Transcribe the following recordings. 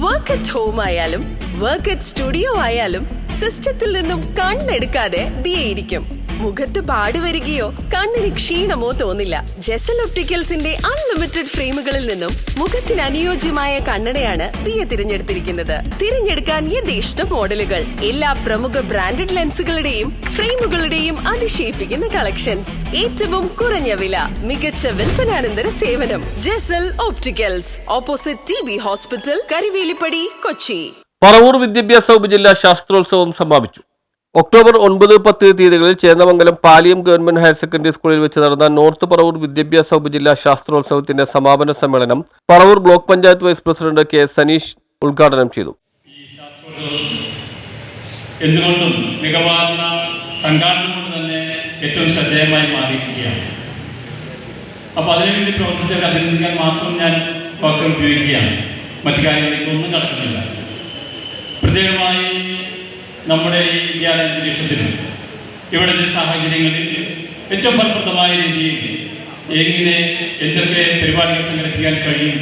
Work at home ആയാലും work at studio ആയാലും സിസ്റ്റത്തിൽ നിന്നും കണ്ണെടുക്കാതെ ദിയയിരിക്കും. മുഖത്ത് പാട് വരികയോ കണ്ണിന് ക്ഷീണമോ തോന്നില്ല. ജെസൽ ഒപ്റ്റിക്കൽസിന്റെ അൺലിമിറ്റഡ് ഫ്രെയിമുകളിൽ നിന്നും മുഖത്തിന് അനുയോജ്യമായ കണ്ണടയാണ് ദിയ തിരഞ്ഞെടുത്തിരിക്കുന്നത്. തിരഞ്ഞെടുക്കാൻ യഥേഷ്ട മോഡലുകൾ, എല്ലാ പ്രമുഖ ബ്രാൻഡഡ് ലെൻസുകളുടെയും ഫ്രെയിമുകളുടെയും അതിശയിപ്പിക്കുന്ന കളക്ഷൻസ്, ഏറ്റവും കുറഞ്ഞ വില, മികച്ച വിൽപ്പനാനന്തര സേവനം. Jesal opticals, opposite TB hospital, Karivelippady, Kochi. Paravur വിദ്യാഭ്യാസ ഉപജില്ലാ ശാസ്ത്രോത്സവം സമാപിച്ചു. ഒക്ടോബർ 9, 10 തീയതികളിൽ Chendamangalam Paliyam government higher secondary സ്കൂളിൽ വെച്ച് നടന്ന നോർത്ത് പറവൂർ വിദ്യാഭ്യാസ ഉപജില്ലാ ശാസ്ത്രോത്സവത്തിന്റെ സമാപന സമ്മേളനം Paravur block panchayat vice president K Saneesh ഉദ്ഘാടനം ചെയ്തു. എന്തുകൊണ്ടും മികവാർന്ന സംഘാടനം കൊണ്ട് തന്നെ ഏറ്റവും ശ്രദ്ധേയമായി മാറിയിരിക്കുകയാണ്. അപ്പോൾ അതിനുവേണ്ടി പ്രവർത്തിച്ചവരെ അഭിനന്ദിക്കാൻ മാത്രം ഞാൻ വാക്കുകൾ ഉപയോഗിക്കുകയാണ്. മറ്റു കാര്യങ്ങളിലേക്ക് ഒന്നും നടക്കുന്നില്ല. പ്രത്യേകമായി നമ്മുടെ ഈ വിദ്യാലയ അന്തരീക്ഷത്തിലും ഇവിടുത്തെ സാഹചര്യങ്ങളിൽ ഏറ്റവും ഫലപ്രദമായ രീതിയിൽ എങ്ങനെ എന്തൊക്കെ പരിപാടികൾ സംഘടിപ്പിക്കാൻ കഴിയും,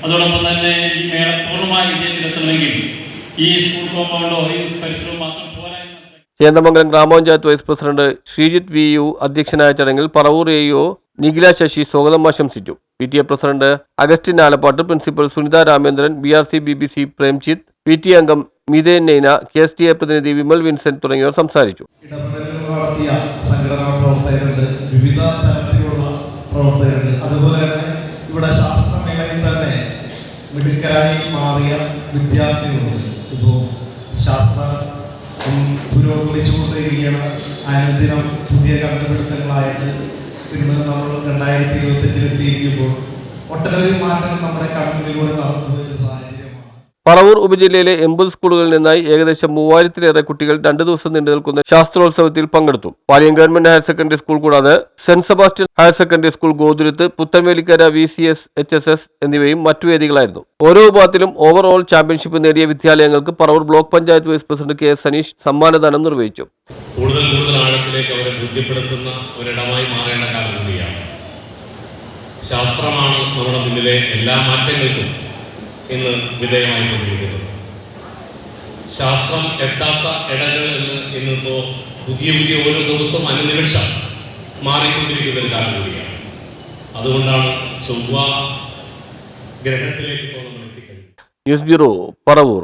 അതോടൊപ്പം തന്നെ ഈ മേള പൂർണ്ണമായ വിജയത്തിലെത്തണമെങ്കിൽ ഈ സ്കൂൾ കോമ്പൗണ്ടോ ഈ പരിസരവും മാത്രം പോരാ. ചേന്നമംഗലം ഗ്രാമപഞ്ചായത്ത് വൈസ് പ്രസിഡന്റ് ശ്രീജിത്ത് VU അധ്യക്ഷനായ ചടങ്ങിൽ പറവൂർ AO നിഖില ശശി സ്വാഗതം ആശംസിച്ചു. PTA president Augustine Alappatt, principal Sunitha Ramendran, BRC BBC Premjith, PTA അംഗം മിതേൻ നൈന, KSTA പ്രതിനിധി വിമൽ വിൻസെന്റ് തുടങ്ങിയവർ സംസാരിച്ചു. നടത്തിയ സംഘടനാ പ്രവർത്തകരുണ്ട്, വിവിധ തരത്തിലുള്ള പ്രവർത്തകരുണ്ട്. അതുപോലെ തന്നെ ഇവിടെ ശാസ്ത്രമേളയിൽ തന്നെ മിടുക്കരായി മാറിയ വിദ്യാർത്ഥികളുണ്ട്. ഇപ്പോൾ ശാസ്ത്രം പുരോഗമിച്ചുകൊണ്ടിരിക്കുകയാണ്. അനുദിനം പുതിയ കണ്ടുപിടുത്തങ്ങളായിട്ട് ഇന്ന് നമ്മൾ 2025 എത്തിയിരിക്കുമ്പോൾ ഒട്ടനവധി മാറ്റങ്ങൾ നമ്മുടെ കണ്ണുകളിലൂടെ നടന്നുപോയ സാഹചര്യമാണ്. പറവൂർ ഉപജില്ലയിലെ 80 സ്കൂളുകളിൽ നിന്നായി ഏകദേശം 3000-ലേറെ കുട്ടികൾ 2 ദിവസം നീണ്ടു നിൽക്കുന്ന ശാസ്ത്രോത്സവത്തിൽ പങ്കെടുത്തു. Paliyam government higher secondary school കൂടാതെ സെന്റ് Sebastian higher secondary school, Gothuruthu, Puthenvelikkara VCS HSS എന്നിവയും മറ്റു വേദികളായിരുന്നു. ഓരോ വിഭാഗത്തിലും ഓവറോൾ ചാമ്പ്യൻഷിപ്പ് നേടിയ വിദ്യാലയങ്ങൾക്ക് Paravur block panchayat vice president K Saneesh സമ്മാനദാനം നിർവഹിച്ചു. കൂടുതൽ ആഴത്തിലേക്ക് അവരെ ബുദ്ധിപ്പെടുത്തുന്ന ഒരിടമായി മാറേണ്ട കാലം കൂടിയാണ്. ശാസ്ത്രമാണ് നമ്മുടെ മുന്നിലെ എല്ലാ മാറ്റങ്ങൾക്കും ഇന്ന് വിധേയമായി കൊണ്ടിരിക്കുന്നത്. ശാസ്ത്രം എത്താത്ത ഇടങ്ങൾ എന്ന് ഇന്നിപ്പോൾ പുതിയ ഓരോ ദിവസവും അനുനിമിഷം മാറിക്കൊണ്ടിരിക്കുന്ന ഒരു കാലം കൂടിയാണ്. അതുകൊണ്ടാണ് ചൊവ്വ ഗ്രഹത്തിലേക്ക് ഇപ്പോൾ നമ്മൾ എത്തിക്കുന്നത്. News bureau, Paravur.